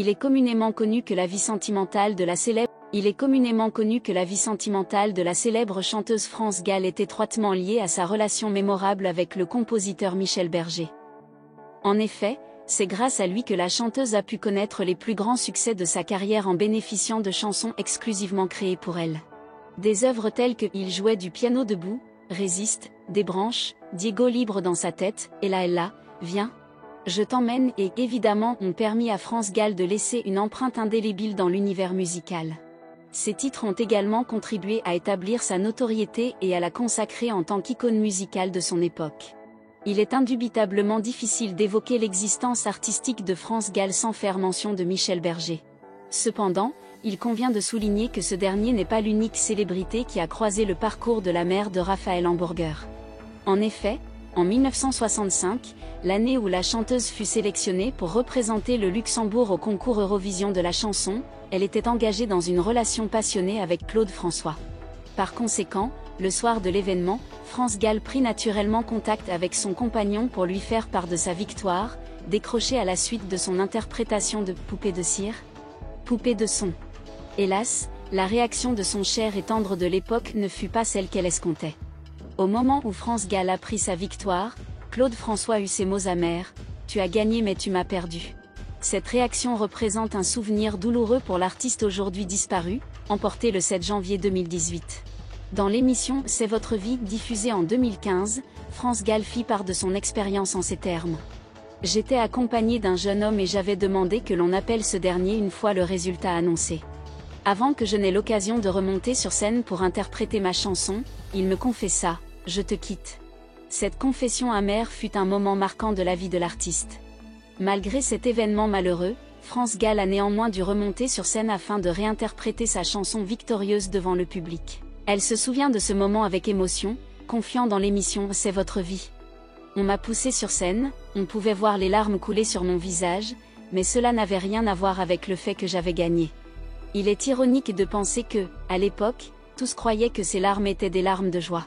Il est communément connu que la vie sentimentale de la célèbre chanteuse France Gall est étroitement liée à sa relation mémorable avec le compositeur Michel Berger. En effet, c'est grâce à lui que la chanteuse a pu connaître les plus grands succès de sa carrière en bénéficiant de chansons exclusivement créées pour elle. Des œuvres telles que Il jouait du piano debout, Résiste, Des branches, Diego libre dans sa tête, Ella, Viens, Je t'emmène et évidemment ont permis à France Gall de laisser une empreinte indélébile dans l'univers musical. Ces titres ont également contribué à établir sa notoriété et à la consacrer en tant qu'icône musicale de son époque. Il est indubitablement difficile d'évoquer l'existence artistique de France Gall sans faire mention de Michel Berger. Cependant, il convient de souligner que ce dernier n'est pas l'unique célébrité qui a croisé le parcours de la mère de Raphaël Hamburger. En effet, en 1965, l'année où la chanteuse fut sélectionnée pour représenter le Luxembourg au concours Eurovision de la chanson, elle était engagée dans une relation passionnée avec Claude François. Par conséquent, le soir de l'événement, France Gall prit naturellement contact avec son compagnon pour lui faire part de sa victoire, décrochée à la suite de son interprétation de Poupée de cire, Poupée de son. Hélas, la réaction de son cher et tendre de l'époque ne fut pas celle qu'elle escomptait. Au moment où France Gall apprit sa victoire, Claude François eut ces mots amers: « Tu as gagné mais tu m'as perdu ». Cette réaction représente un souvenir douloureux pour l'artiste aujourd'hui disparu, emporté le 7 janvier 2018. Dans l'émission C'est votre vie, diffusée en 2015, France Gall fit part de son expérience en ces termes. « J'étais accompagnée d'un jeune homme et j'avais demandé que l'on appelle ce dernier une fois le résultat annoncé. Avant que je n'aie l'occasion de remonter sur scène pour interpréter ma chanson, il me confessa: « Je te quitte ». Cette confession amère fut un moment marquant de la vie de l'artiste. Malgré cet événement malheureux, France Gall a néanmoins dû remonter sur scène afin de réinterpréter sa chanson victorieuse devant le public. Elle se souvient de ce moment avec émotion, confiant dans l'émission C'est votre vie. « On m'a poussée sur scène, on pouvait voir les larmes couler sur mon visage, mais cela n'avait rien à voir avec le fait que j'avais gagné. Il est ironique de penser que, à l'époque, tous croyaient que ces larmes étaient des larmes de joie.